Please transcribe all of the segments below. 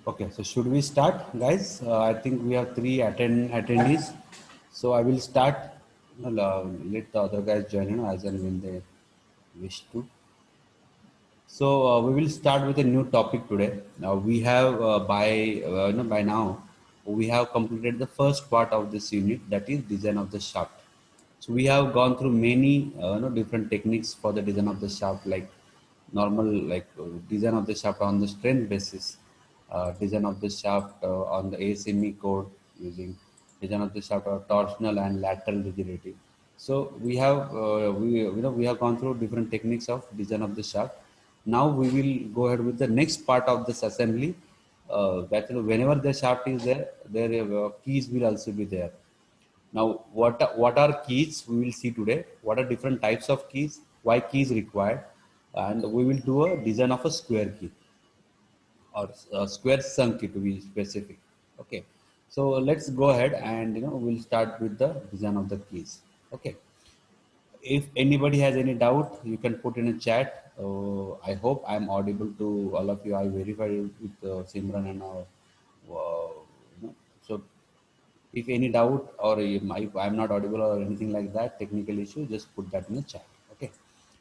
Okay, so should we start, guys? I think we have three attendees. So I will start. Let the other guys join in as and when they wish to. So we will start with a new topic today. Now we have by now we have completed the first part of this unit, that is design of the shaft. So we have gone through many different techniques for the design of the shaft, like normal design of the shaft on the strength basis, design of the shaft on the ASME code using design of the shaft or torsional and lateral rigidity. So we have we have gone through different techniques of design of the shaft. Now we will go ahead with the next part of this assembly. That whenever the shaft is there, keys will also be there. Now, what are keys? We will see today. What are different types of keys? Why keys required? And we will do a design of a square key or a square sunk key to be specific. Okay. So let's go ahead and we'll start with the design of the keys. Okay. If anybody has any doubt, you can put in a chat. I hope I'm audible to all of you. I verified with Simran and so if any doubt or if I'm not audible or anything like that, technical issue, just put that in the chat. Okay.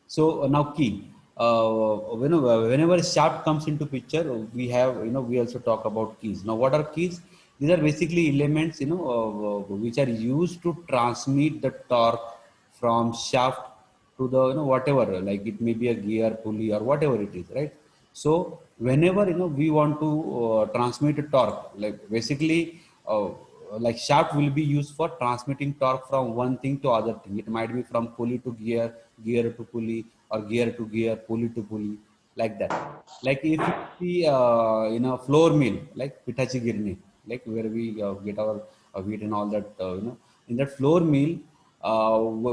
So now key. Whenever shaft comes into picture, we have we also talk about keys. Now, what are keys? These are basically elements which are used to transmit the torque from shaft to the whatever, like it may be a gear, pulley, or whatever it is, right? So whenever we want to transmit a torque, like basically like shaft will be used for transmitting torque from one thing to other thing. It might be from pulley to gear, gear to pulley, or gear to gear, pulley to pulley, like that. Like if you see in a floor mill, like Pitachi Girni, like where we get our wheat and all that, in that floor mill,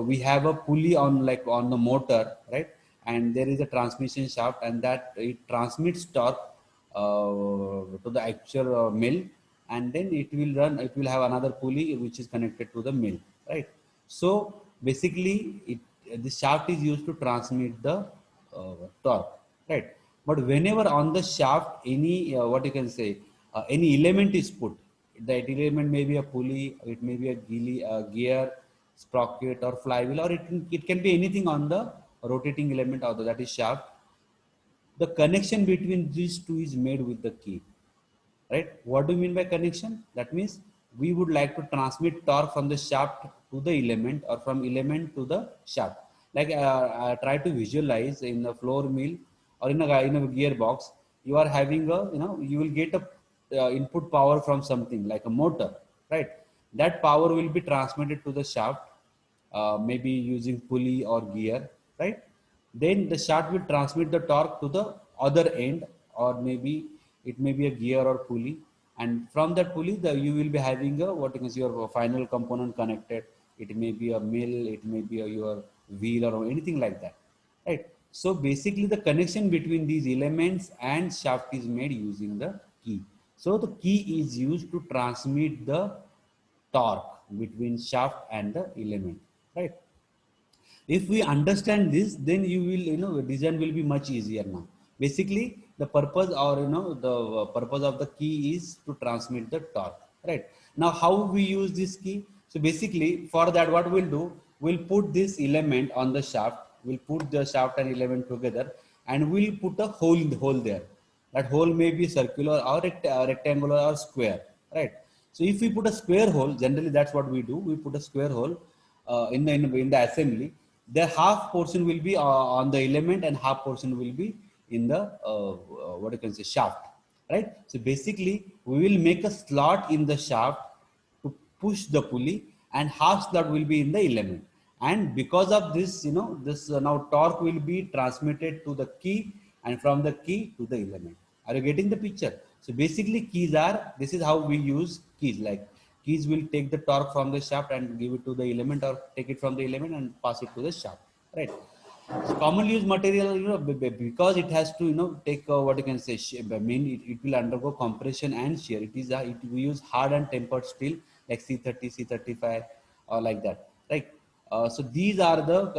we have a pulley on on the motor, right? And there is a transmission shaft, and that it transmits torque to the actual mill, and then it will run. It will have another pulley which is connected to the mill, right? So basically, the shaft is used to transmit the torque, right? But whenever on the shaft any what you can say any element is put, that element may be a pulley, it may be a gear, sprocket, or flywheel, or it can be anything on the rotating element of that is shaft. The connection between these two is made with the key, right? What do you mean by connection? That means we would like to transmit torque from the shaft to the element, or from element to the shaft. Like I try to visualize in the floor mill or in a gearbox. You are having a you will get a input power from something like a motor, right? That power will be transmitted to the shaft, maybe using pulley or gear, right? Then the shaft will transmit the torque to the other end, or maybe it may be a gear or pulley, and from that pulley, you will be having a what you can see your final component connected. It may be a mill, it may be your wheel or anything like that, right? So basically, the connection between these elements and shaft is made using the key. So the key is used to transmit the torque between shaft and the element, right? If we understand this, then you will design will be much easier. Now basically the purpose, or the purpose of the key is to transmit the torque, right? Now how we use this key? So basically for that, what we'll do, we'll put this element on the shaft, we'll put the shaft and element together, and we'll put a hole there. That hole may be circular or rectangular or square, right? So if we put a square hole, generally that's what we do, we put a square hole in the assembly. The half portion will be on the element, and half portion will be in the what you can say shaft, right? So basically we will make a slot in the shaft to push the pulley, and half slot will be in the element. And because of this, this now torque will be transmitted to the key, and from the key to the element. Are you getting the picture? So basically keys are, this is how we use keys. Like keys will take the torque from the shaft and give it to the element, or take it from the element and pass it to the shaft, right? So commonly used material, because it has to, take what you can say, I mean, it will undergo compression and shear. We use hard and tempered steel like C30, C35, or like that, right? So these are the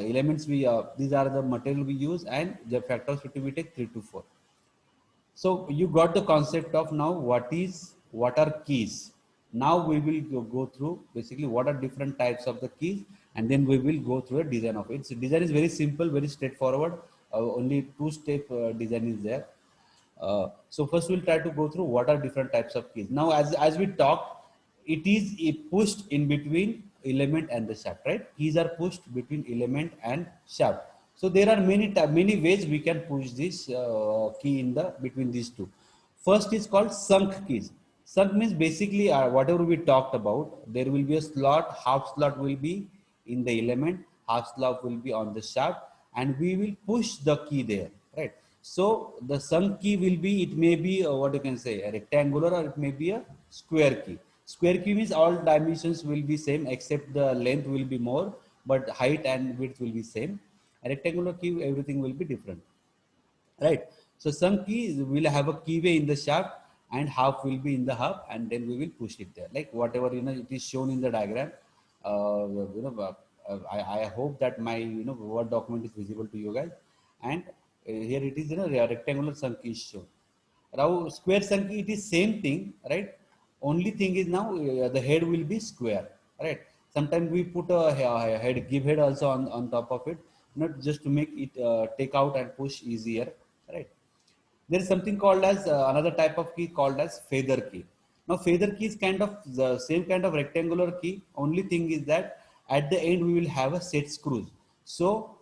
elements these are the material we use, and the factors should be take 3 to 4. So you got the concept of now what are keys. Now we will go through basically what are different types of the keys, and then we will go through a design of it. So design is very simple, very straightforward. Only two-step design is there. So first we'll try to go through what are different types of keys. Now as we talked, it is pushed in between element and the shaft, right? Keys are pushed between element and shaft. So there are many ways we can push this key in the between these two. First is called sunk keys. Sunk means basically whatever we talked about, there will be a slot, half slot will be in the element, half slot will be on the shaft, and we will push the key there, right? So the sunk key will be, it may be what you can say, a rectangular, or it may be a square key. Square key means all dimensions will be same except the length will be more, but height and width will be same. A rectangular key, everything will be different, right? So some key will have a keyway in the shaft and half will be in the hub, and then we will push it there, like whatever it is shown in the diagram. I hope that my word document is visible to you guys, and here it is a rectangular sunk is shown. Now square sunk it is same thing, right? Only thing is now the head will be square, right? Sometimes we put a head, give head also on top of it, not just to make it take out and push easier, right? There is something called as another type of key called as feather key. Now feather key is kind of the same kind of rectangular key. Only thing is that at the end we will have a set screws. So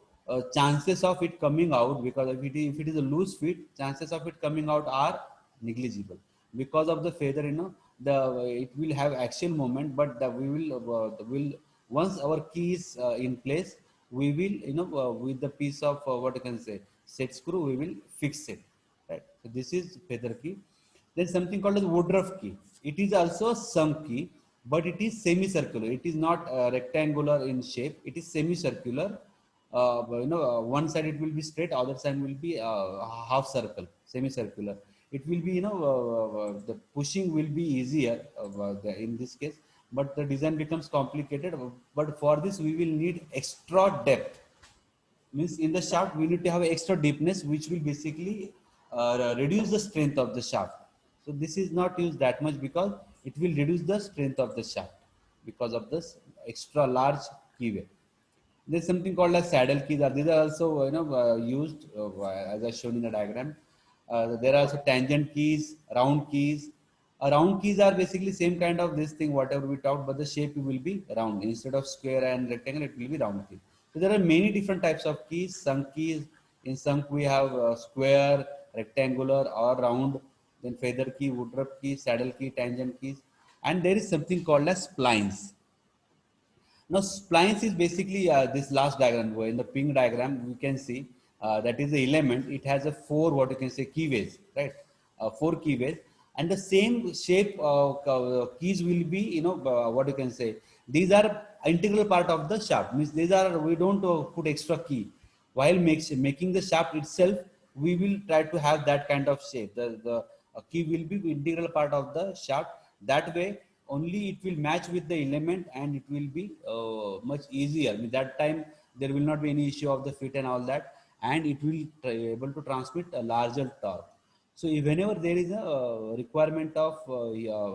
chances of it coming out, because if it is a loose fit, chances of it coming out are negligible. Because of the feather, the it will have axial moment, but will once our key is in place, we will with the piece of what you can say set screw, we will fix it, right? So this is feather key. Then something called as Woodruff key. It is also a sunk key, but it is semicircular. It is not rectangular in shape. It is semicircular. One side it will be straight, other side will be half circle, semicircular. It will be, the pushing will be easier in this case, but the design becomes complicated. But for this, we will need extra depth. Means in the shaft we need to have extra deepness, which will basically reduce the strength of the shaft. So this is not used that much because it will reduce the strength of the shaft because of this extra large keyway. There's something called as saddle keys. These are also used as I shown in the diagram. There are also tangent keys, round keys. Round keys are basically same kind of this thing whatever we talked, but the shape will be round instead of square and rectangle. It will be round key. So there are many different types of keys. Sunk keys. In sunk we have square, rectangular, or round. Then feather key, woodruff key, saddle key, tangent keys, and there is something called as splines. Now, splines is basically this last diagram. Where in the pink diagram, we can see that is the element. It has a four, what you can say, keyways, right? Four keyways, and the same shape keys will be, what you can say. These are integral part of the shaft. Means these are, we don't put extra key. While making the shaft itself, we will try to have that kind of shape. The key will be integral part of the shaft. That way, only it will match with the element, and it will be much easier. I mean, that time there will not be any issue of the fit and all that, and it will able to transmit a larger torque. So whenever there is a requirement of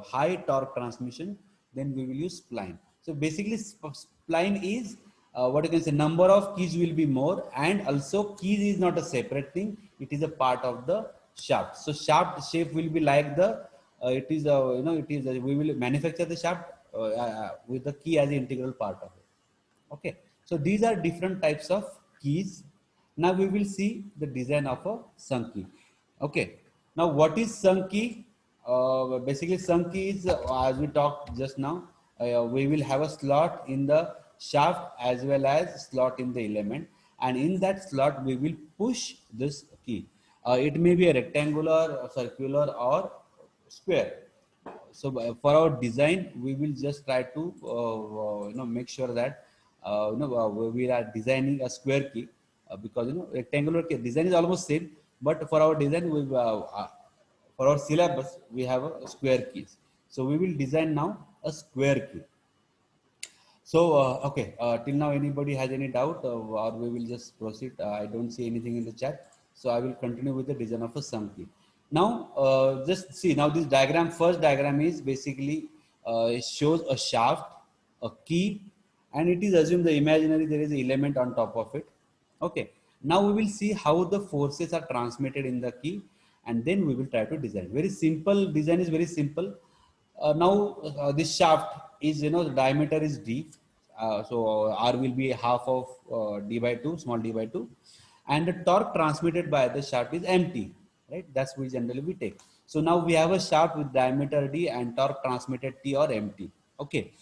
high torque transmission, then we will use spline. So basically spline is what you can say, number of keys will be more, and also keys is not a separate thing, it is a part of the shaft. So shaft shape will be like the it is we will manufacture the shaft with the key as the integral part of it. Okay, so these are different types of keys. Now we will see the design of a sunk key. Okay, now what is sunk key? Basically, sunk key is as we talked just now. We will have a slot in the shaft as well as slot in the element, and in that slot we will push this key. It may be a rectangular, circular, or square. So for our design, we will just try to make sure that we are designing a square key, because rectangular key design is almost same, but for our design for our syllabus we have a square keys. So we will design now a square key. So, okay, till now anybody has any doubt, or we will just proceed. I don't see anything in the chat. So I will continue with the design of a sum key. Now, just see, now this diagram, first diagram is basically, it shows a shaft, a key, and it is assumed the imaginary, there is an element on top of it. Okay. Now we will see how the forces are transmitted in the key, and then we will try to design. Very simple, design is very simple. Now this shaft is, the diameter is d, so r will be half of d by 2, small d by 2, and the torque transmitted by the shaft is mt, right? That's we generally we take. So now we have a shaft with diameter d and torque transmitted t or mt. Okay.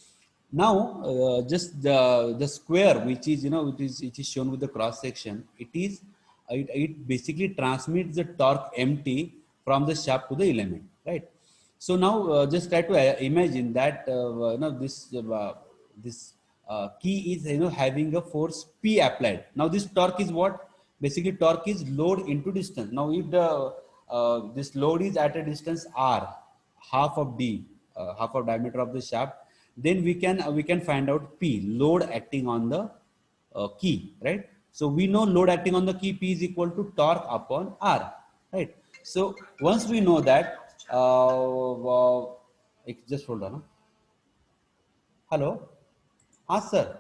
Now just the square, which is, which is shown with the cross section, it basically transmits the torque mt from the shaft to the element, right? So now just try to imagine that this key is, having a force P applied. Now this torque is what? Basically torque is load into distance. Now if the this load is at a distance r, half of d, half of diameter of the shaft, then we can find out P, load acting on the key, right? So we know load acting on the key P is equal to torque upon R, right? So once we know that, just hold on. Huh? Hello, sir.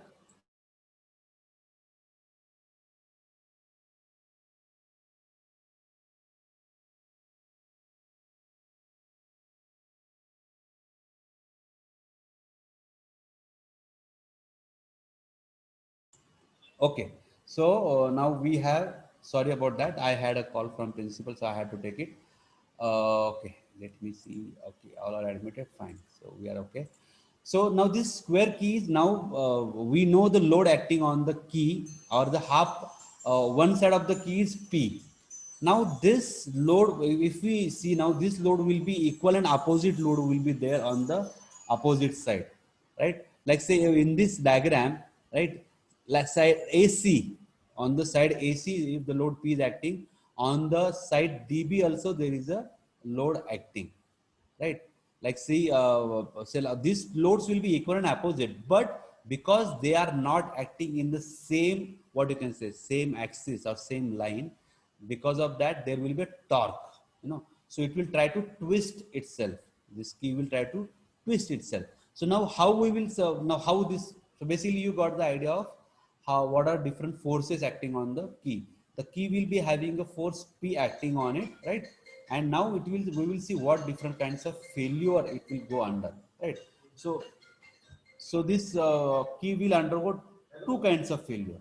Okay, so now we have. Sorry about that. I had a call from principal, so I had to take it. Okay, let me see. Okay, all are admitted. Fine. So we are okay. So now this square key is now we know the load acting on the key or the half. One side of the key is P. Now this load, if we see now, this load will be equal and opposite load will be there on the opposite side, right? Like say in this diagram, right? Like side AC, on the side AC, if the load P is acting, on the side DB also there is a load acting, right? Like see, these loads will be equal and opposite, but because they are not acting in the same, what you can say, same axis or same line, because of that there will be a torque, so it will try to twist itself. This key will try to twist itself. So now how we will serve, now how this, so basically you got the idea of how, what are different forces acting on the key. The key will be having a force P acting on it, right? And now it will, we will see what different kinds of failure it will go under, right? So this key will undergo two kinds of failure,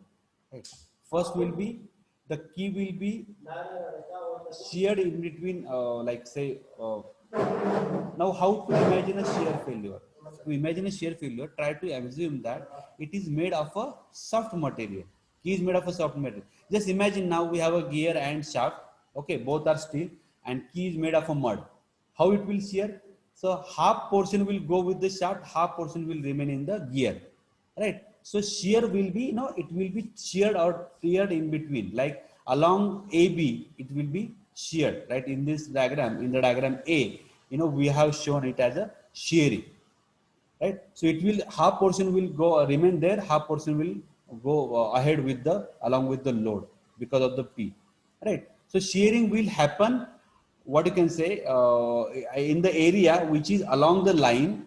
right? First will be, the key will be sheared in between, like say, now how to imagine a shear failure? To imagine a shear failure, try to assume that it is made of a soft material. Key is made of a soft material. Just imagine now we have a gear and shaft, okay, both are steel, and key is made of a mud. How it will shear? So half portion will go with the shaft, half portion will remain in the gear, right? So shear will be, it will be sheared or teared in between, like along AB it will be sheared, right? In this diagram, in the diagram A, we have shown it as a shearing, right? So it will, half portion will go remain there, half portion will go ahead with the, along with the load, because of the P, right? So shearing will happen, what you can say, in the area which is along the line,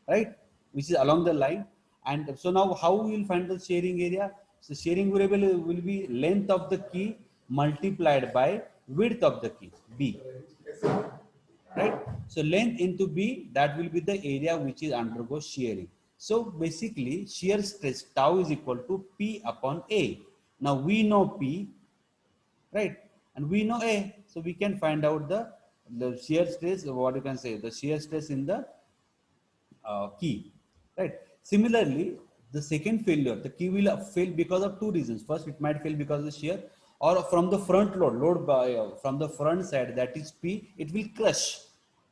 right? Which is along the line. And so now how we will find the shearing area? So shearing variable will be length of the key multiplied by width of the key, B, right? So length into B, that will be the area which is undergo shearing. So basically shear stress tau is equal to P upon A. Now we know P, right? And we know A, so we can find out the shear stress, what you can say, the shear stress in the key, right? Similarly, the second failure, the key will fail because of two reasons. First, it might fail because of the shear, or from the front load by from the front side, that is P, it will crush.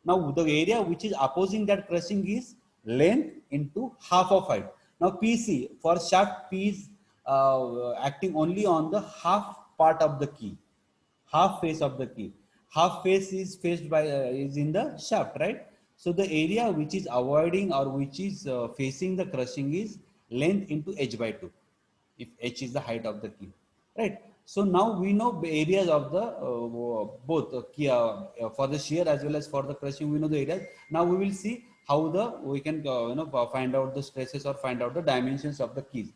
Now the area which is opposing that crushing is length into half of height. Now PC for shaft, P is acting only on the half part of the key, half face of the key. Half face is faced by, is in the shaft, right? So the area which is avoiding or which is facing the crushing is length into h by 2, if h is the height of the key, right? So now we know the areas of the both key, for the shear as well as for the crushing. We know the areas. Now we will see how the we can find out the stresses or find out the dimensions of the keys.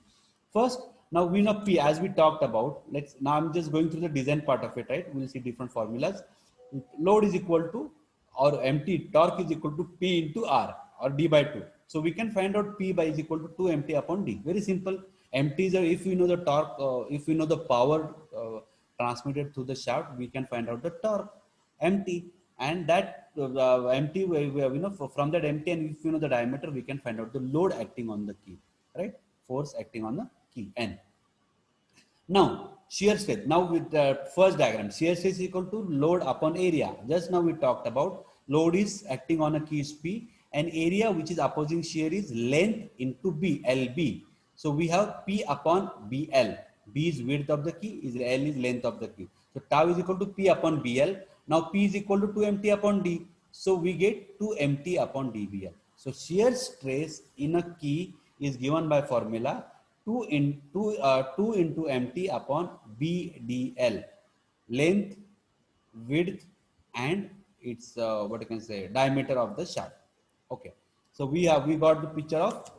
First, now we know P as we talked about. Let's now I'm just going through the design part of it, right? We'll see different formulas. Load is equal to or empty torque is equal to P into R or D by 2. So we can find out P by is equal to 2 MT upon D. Very simple. MT is if we know the torque, if we know the power transmitted through the shaft, we can find out the torque MT, and that MT from that MT, and if you know the diameter, we can find out the load acting on the key, right? Force acting on the key N. Now, shear stress. Now with the first diagram, shear stress is equal to load upon area. Just now we talked about load is acting on a key is P, and area which is opposing shear is length into B, LB. So we have P upon BL. B is width of the key, is L is length of the key. So tau is equal to P upon BL. Now P is equal to 2 MT upon D. So we get 2 MT upon DBL. So shear stress in a key is given by formula 2 into MT upon BDL, length, width, and its what you can say diameter of the shaft. Okay, so we got the picture of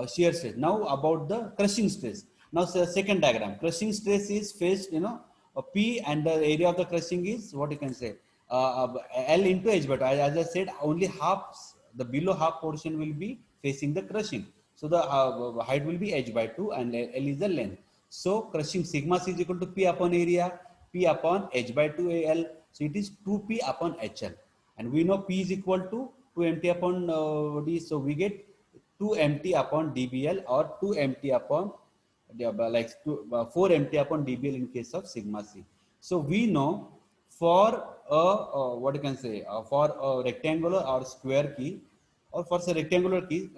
shear stress. Now about the crushing stress. Now second diagram, crushing stress is faced, P, and the area of the crushing is what you can say L into H. But as I said, only half, the below half portion will be facing the crushing. So the height will be H by 2 and L is the length. So crushing sigma C is equal to P upon area, P upon H by 2 AL. So it is 2P upon HL. And we know P is equal to 2 MT upon D. So we get 2 MT upon DBL or 2 MT upon like 4 MT upon DBL in case of sigma C. So we know for what you can say for a rectangular or square key, or for a rectangular key,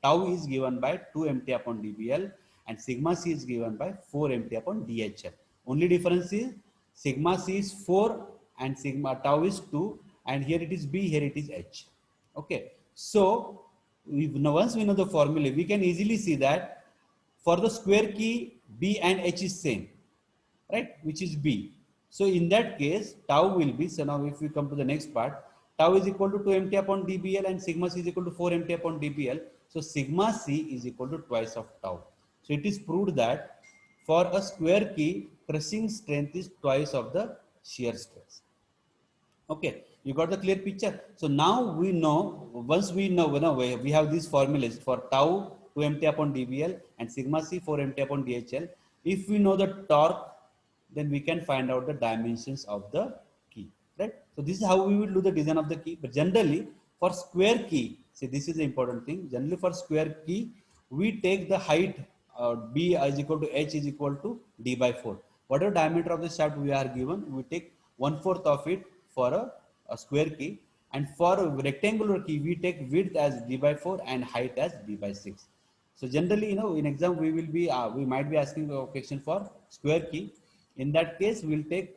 tau is given by 2 MT upon DBL and sigma C is given by 4 MT upon DHL. Only difference is sigma C is 4 and sigma tau is 2, and here it is B, here it is H. Okay, so once we know the formula, we can easily see that for the square key, B and H is same, right? Which is B. So in that case, tau will be, so now if we come to the next part, tau is equal to 2 MT upon DBL and sigma C is equal to 4 MT upon DBL. So sigma C is equal to twice of tau. So it is proved that for a square key, crushing strength is twice of the shear stress. Okay, you got the clear picture. So now we know, once we know, we have these formulas for tau 2 MT upon DBL and sigma C 4 MT upon DHL. If we know the torque, then we can find out the dimensions of the key, right? So this is how we will do the design of the key. But generally for square key, see this is the important thing. Generally for square key, we take the height B is equal to H is equal to D by 4. Whatever diameter of the shaft we are given, we take 1/4 of it for a square key, and for a rectangular key we take width as D by 4 and height as D by 6. So generally, in exam we might be asking a question for square key. In that case, we'll take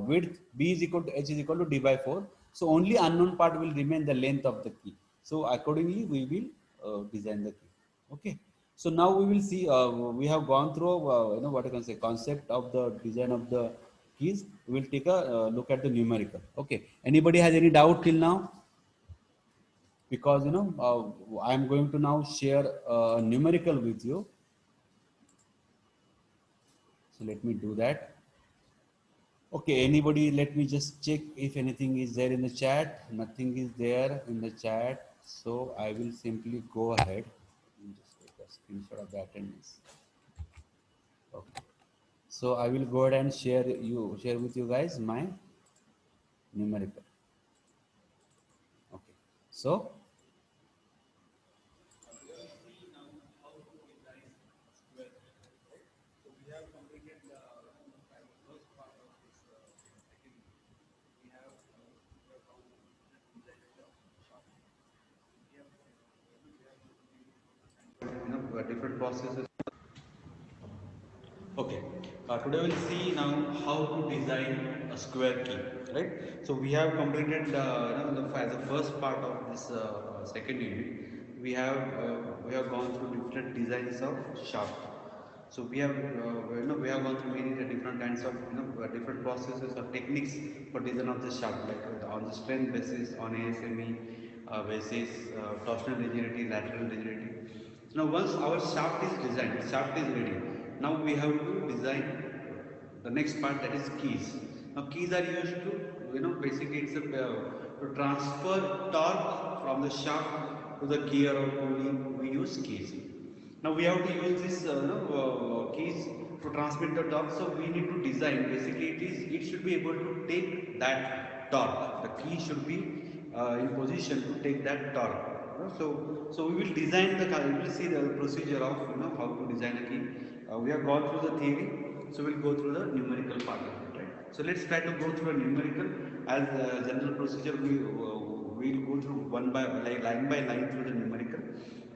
width B is equal to H is equal to D by 4. So only unknown part will remain the length of the key. So accordingly, we will design the key. Okay. So now we will see. We have gone through what I can say concept of the design of the keys. We will take a look at the numerical. Okay. Anybody has any doubt till now? Because I am going to now share numerical with you. So let me do that. Okay, anybody, let me just check if anything is there in the chat. Nothing is there in the chat, so I will simply go ahead and just take a screenshot of the attendance. Okay, so I will go ahead and share with you guys my numerical. Okay, so different processes. Okay, today we'll see now how to design a square key, right? So we have completed as the first part of this second unit. We have gone through different designs of shaft. So we have gone through many different kinds of different processes or techniques for design of the shaft, like on the strength basis, on ASME basis, torsional rigidity, lateral rigidity. So now once our shaft is designed, shaft is ready. Now we have to design the next part, that is keys. Now keys are used to basically it's to transfer torque from the shaft to the gear or pulley. We use keys. Now we have to use this keys to transmit the torque. So we need to design. Basically, it should be able to take that torque. The key should be in position to take that torque. So we will design the car. We will see the procedure of how to design a key. We have gone through the theory, so we'll go through the numerical part of it, right? So let's try to go through a numerical as general procedure. We'll go through one by line by line through the numerical,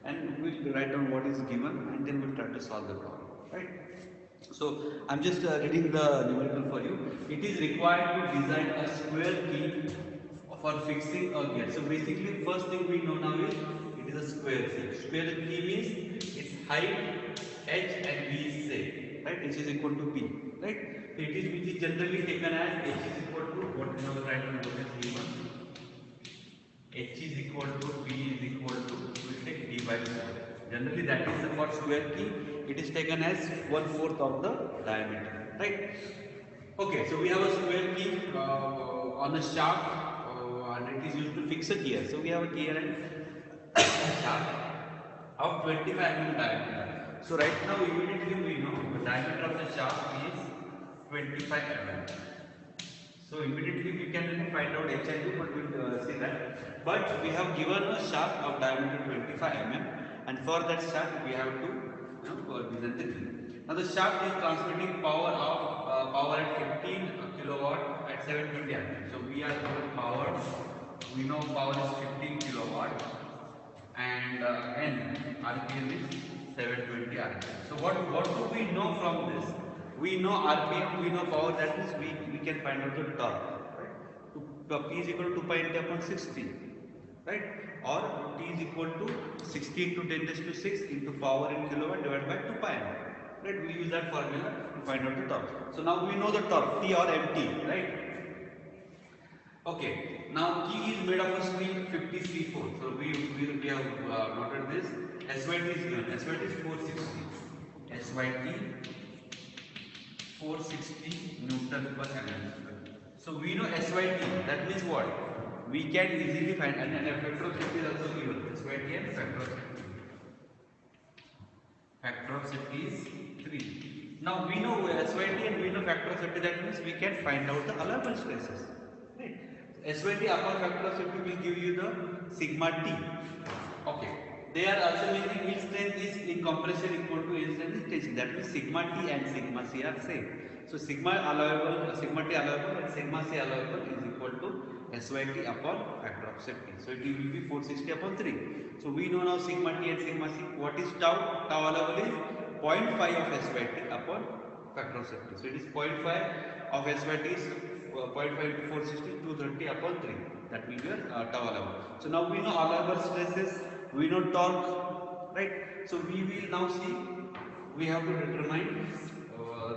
and we'll write down what is given, and then we'll try to solve the problem, right? So I'm just reading the numerical for you. It is required to design a square key for fixing a gear. So basically, first thing we know now is it is a square key. Square key means its height h and v is same, right? H is equal to p, right? So it is which is generally taken as h is equal to what is our right what is given. H is equal to P is equal to, we will take D by 4. Generally that is for square key, it is taken as 1/4 of the diameter, right? Okay, so we have a square key on a shaft and it is used to fix a gear. So we have a gear and shaft of 25 mm diameter. So right now immediately we know the diameter of the shaft is 25 mm. So immediately we can find out H and U, but we'll see that. But we have given a shaft of diameter 25 mm, and for that shaft we have to design the key. Now the shaft is transmitting power at 15 kilowatt at 720 rpm. So we are given power. We know power is 15 kilowatt, and N RPM is 720 rpm. So what do we know from this? We know RPM, we know power, that means we can find out the torque, right? P is equal to 2 pi nt upon 60, right? Or T is equal to 60 into 10 raised to 6 into power in kilowatt divided by 2 pi nt, right? We use that formula to find out the torque. So now we know the torque, T or MT, right? Okay, now key is made of a steel 50C4. So we have noted this. SYT is given. SYT is 460. SYT 460 Newton per mm. So we know SYT. That means what? We can easily find, and a factor of safety is also given. SYT and factor of safety. Factor of safety is 3. Now we know SYT and we know factor of safety. That means we can find out the allowable stresses. Right? SYT upon factor of safety will give you the sigma T. Okay. They are also making yield strength is in compression equal to yield strength is tension. That means sigma T and sigma C are same. So sigma allowable, sigma T allowable and sigma C allowable is equal to SYT upon factor of safety. So it will be 460 upon 3. So we know now sigma T and sigma C. What is tau? Tau allowable is 0.5 of SYT upon factor of safety. So it is 0.5 of SYT is 0.5 into 460, 230 upon 3. That will be your tau allowable. So now we know allowable stresses, we know torque, right? So we will now see, we have to determine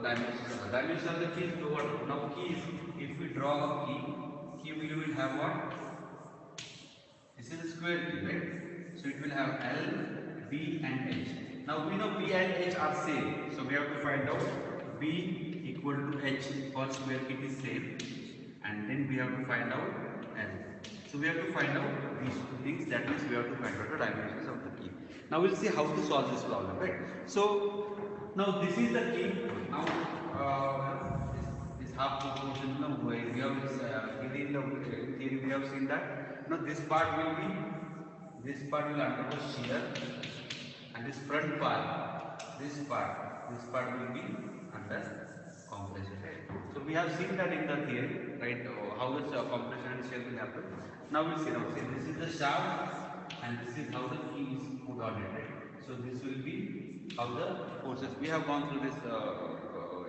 dimensions. Dimension of the key is what? Now keys, if we draw a key we will have what? This is a square key, right? So it will have L, B and H. Now we know B and H are same. So we have to find out B equal to H for square key is same. And then we have to find out L. So we have to find out these two things. That means we have to find out the dimensions of the key. Now we'll see how to solve this problem, right? So now this is the key. Now this half proportion. Now we have this in the theory we have seen that. Now this part will undergo shear, and this front part, this part will be under compression. Right? So we have seen that in the theory, right? How the compression and shear will happen. Now we'll see. Now see, this is the shaft, and this is how the key is put on it. Right? So this will be how the forces. We have gone through this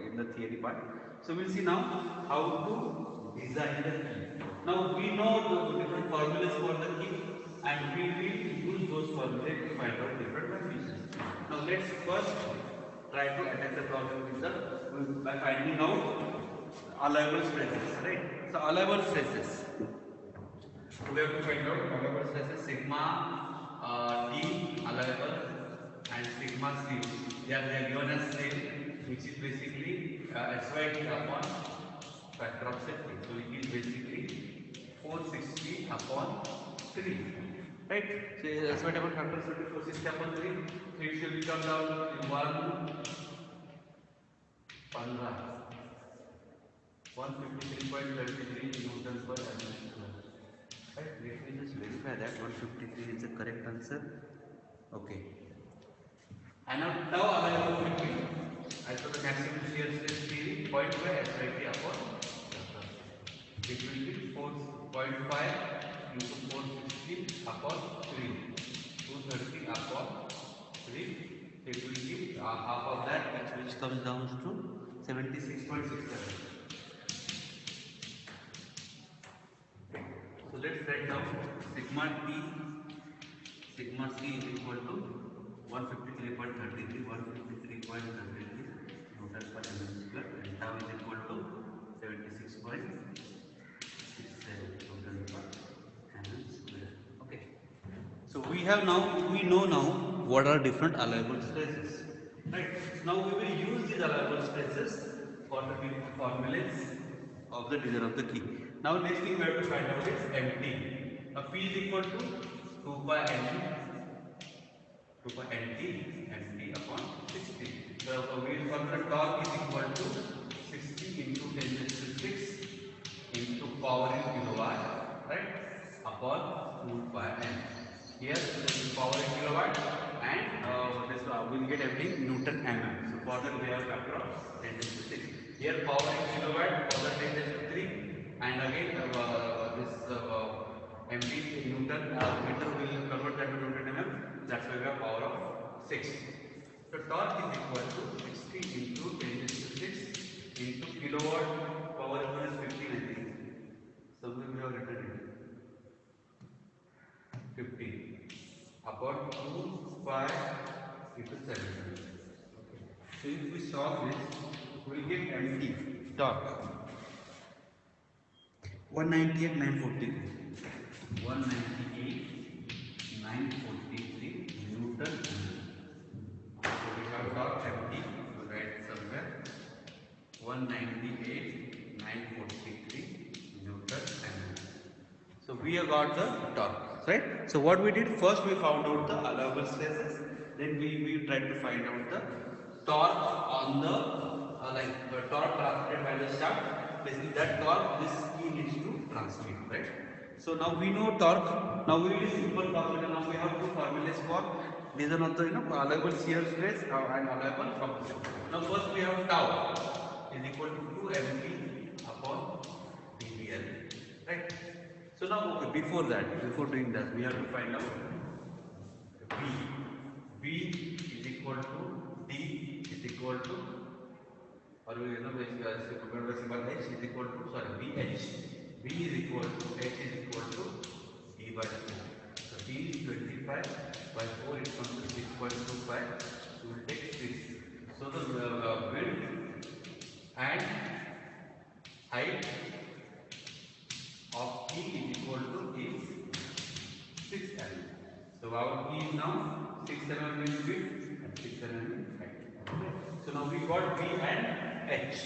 in the theory part. So we'll see now how to design the key. Now we know the different formulas for the key, and we will use those formulas to find out different dimensions. Now let's first try to attack the problem with the by finding out allowable stresses, right? So allowable stresses. So we have to find out allowable stresses sigma T allowable and sigma C. They are given as same, which is basically SYT upon factor of safety. So it is basically 460 upon 3. Right? So SYT upon factor of safety 460 upon 3. So it should become down to 153.33 Newton per mm². Right? Let me just verify that 153 is the correct answer. Okay. And now tau available between as per the maximum shear stress theory 0.5 SYT upon it will be 4.5 into 460 upon 3 230 upon 3 it will give half of that which comes down to 76.67. So let's write down sigma T sigma C is equal to 153.33 Newton per mm² and tau is equal to 76.67 Newton per mm². Okay. So we know now what are different allowable stresses. Right. Now we will use these allowable stresses for the formulas of the design of the key. Now next thing we have to find out is MT. Now P is equal to 2 pi NT upon 60. So we will formula torque is equal to 60 into 10 raised to 6 into power in kilowatt, right, upon 2 pi n. Here this is power in kilowatt and this we will get everything Newton mm. So for that we have factor of 10 raised to 6. Here power in kilowatt, power 10 raised to 3 and again this MT Newton meter will convert that to Newton mm. That's why we have power of 6. So torque is equal to 60 into 10 raised to 6 into kilowatt power is 15 I think. Somewhere we have written it. 15 upon 2 pi into 7. Okay. So if we solve this, we will get MT torque 198,943. 198,943 Newton. So we have torque MT to write somewhere 198,943 Newton mm. So we have got the torque, right? So what we did first, we found out the allowable stresses. Then we tried to find out the torque on the torque transmitted by the shaft. Basically, that torque this key needs to transmit, right? So now we know torque. Now we will use simple formula. Now we have two formulas for design of the allowable shear stress and allowable compression. Now first we have tau is equal to 2 mp upon dBl, right? So now, okay, before doing that, we have to find out V. V is equal to D is equal to, or we symbol H is equal to, sorry, VH. V is equal to H is equal to D by 4. So D is 25 by 4, it comes to 6.25. So we will take 6. So the width and height of key is equal to is 6 mm. So our key is now 6 mm in width and 6 mm in height. Okay. So now we got V and H.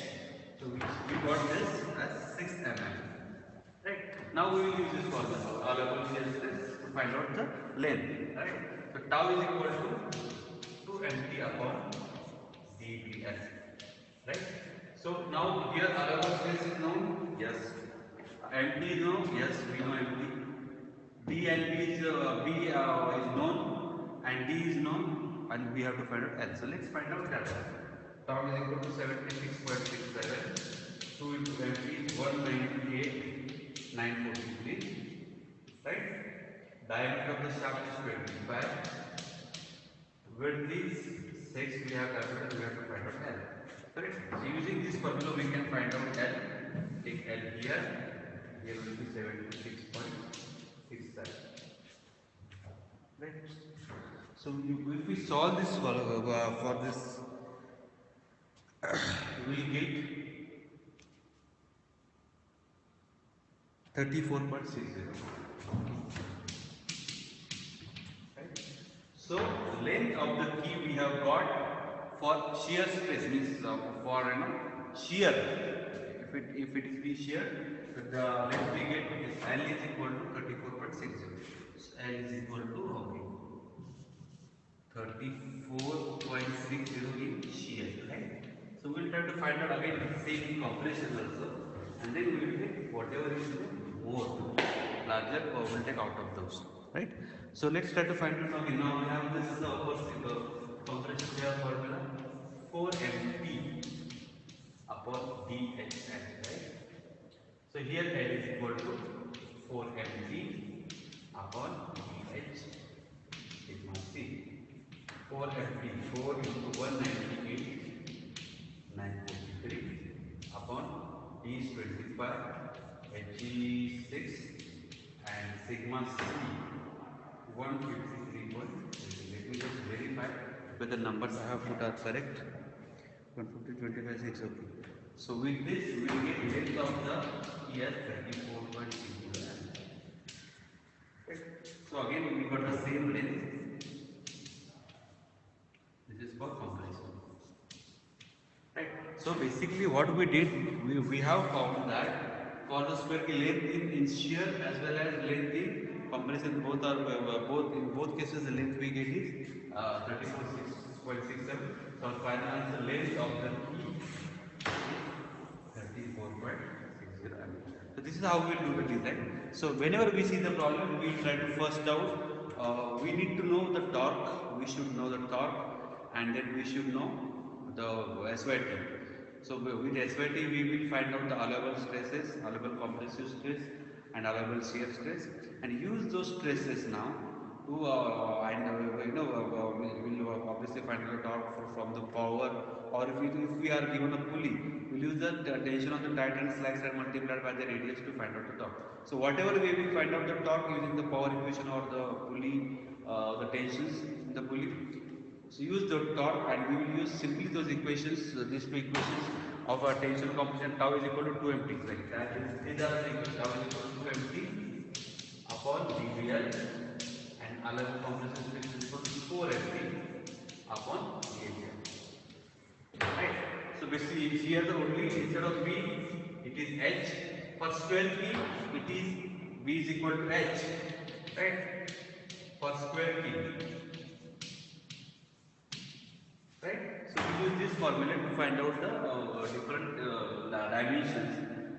So we got this as 6 mm. Right. Now we will use this formula, allowable shear stress, to find out the length. Right. So tau is equal to 2 mt upon dBs. Right. So now here allowable stress is known. Yes. MT is known, yes, we know MT. B and B is known, and D is known, and we have to find out L. So let's find out that. Tau is equal to 76.67. 2 into MT is 198,943. Right? Diameter of the shaft is 25. Width is 6. We have capital. We have to find out L. Correct? So using this formula, we can find out L. Take L here. Here will be 76.67. Right. So if we solve this for this you will get 34.60. Right? So length of the key we have got for shear stress means for shear. If it is be shear, the length we get is L is equal to 34.60. So L is equal to okay, 34.60 in shear, right? So we'll try to find out again same compression also, and then we will take whatever is more larger or we'll take out of those, right? So let's try to find out again. Now we have this is the upper compression shear formula 4mp upon dHL, right? So here L is equal to 4mp upon dH sigma c. 4mp, 4 into 198, 943 upon D is 25, H is 6 and sigma C 153.30. Let me just verify whether the numbers I have put are correct. 150, 25, 6, okay. So with this we will get length of the ES 34.60. So again we got the same length. This is for comparison. Right. So basically what we did, we have found that for the square key length in shear as well as length in compression, both are both in both cases the length we get is 34.67. So our final answer length of the key is 34.60 mm. So this is how we will do the design. So whenever we see the problem, we try to first out. We need to know the torque. We should know the torque, and then we should know the SYT. So with SYT, we will find out the allowable stresses, allowable compressive stress, and allowable shear stress, and use those stresses now to we will obviously find out the torque from the power, or if we are given a pulley, we'll use the tension on the tightened slack side multiplied by the radius to find out the torque. So whatever way we find out the torque using the power equation or the pulley, the tensions in the pulley. So use the torque and we will use simply those equations, these two equations of a tension compression tau is equal to 2mt. Like that is, these are the equations tau is equal to 2mt upon dBl and allowable compression stress is equal to 4mt upon dBl. Right. So basically here the only instead of B it is H. For square key it is B is equal to H. Right. For square key. Right. So we use this formula to find out the different dimensions,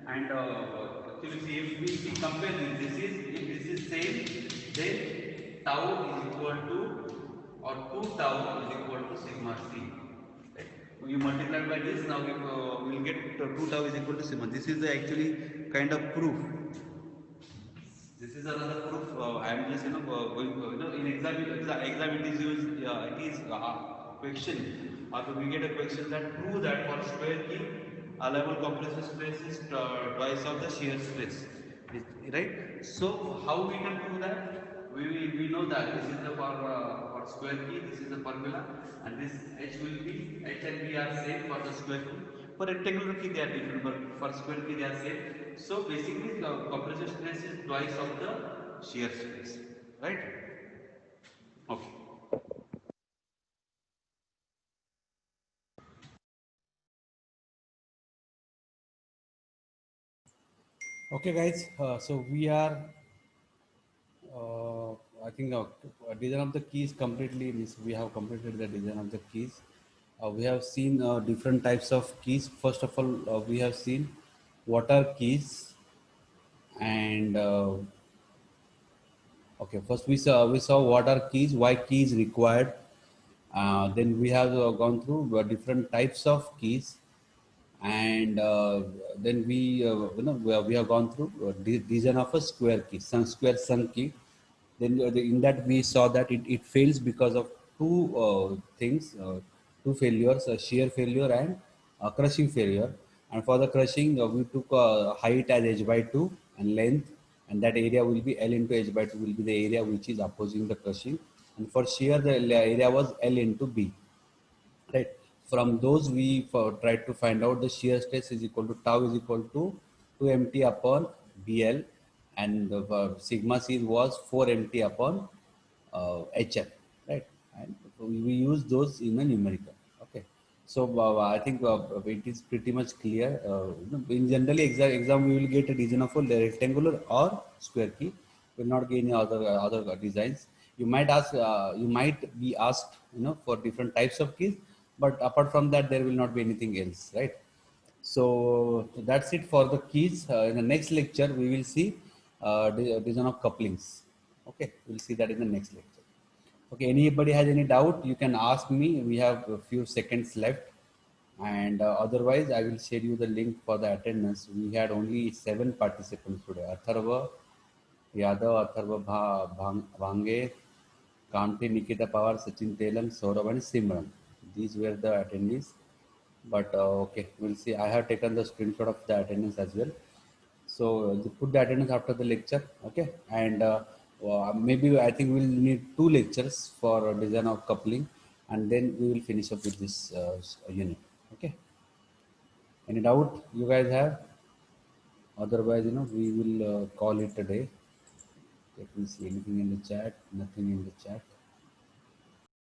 and actually see if we compare this is if this is same, then tau is equal to or 2 tau is equal to sigma c. Right. You multiply by this, now we will get 2 tau is equal to sigma. This is the actually kind of proof. This is another proof. I am just going in exam it is used. It is question, or we get a question that prove that for square key allowable compressive stress is twice of the shear stress. Right. So how we can prove that? We know that this is the for square key. This is the formula, and this H will be H and B are same for the square key. For rectangular key they are different, but for square key they are same. So basically the compressive stress is twice of the shear stress, right? Okay. Okay, guys. So we are, I think, design of the keys completely. Means we have completed the design of the keys. We have seen different types of keys. First of all, we have seen what are keys, and okay, first we saw what are keys, why keys required. Then we have gone through different types of keys, and then we have gone through design of a square key, some square sun key. Then in that we saw that it fails because of two things, two failures: shear failure and crushing failure. And for the crushing, we took height as h by 2 and length, and that area will be L into h by 2 will be the area which is opposing the crushing. And for shear, the area was L into B. Right. From those, we tried to find out the shear stress is equal to tau is equal to 2 mt upon BL, and the sigma c was 4 mt upon HF, right? And we use those in a numerical. Okay. So I think it is pretty much clear. In generally exam we will get a design of a rectangular or square key. We will not get any other designs. You might ask, you might be asked, for different types of keys, but apart from that, there will not be anything else, right? So that's it for the keys. In the next lecture, we will see design of couplings. Okay, we'll see that in the next lecture. Okay, anybody has any doubt, you can ask me. We have a few seconds left, and otherwise, I will share you the link for the attendance. We had only 7 participants today: Atharva, Yadav, Atharva Bhange, Kamte, Nikita Pawar, Sachin Telang, Saurabh, and Simran. These were the attendees. But okay, we'll see. I have taken the screenshot of the attendance as well. So put the attendance after the lecture, okay? And maybe I think we'll need 2 lectures for design of coupling, and then we will finish up with this unit. Okay? Any doubt you guys have? Otherwise, we will call it a day. Let me see anything in the chat. Nothing in the chat.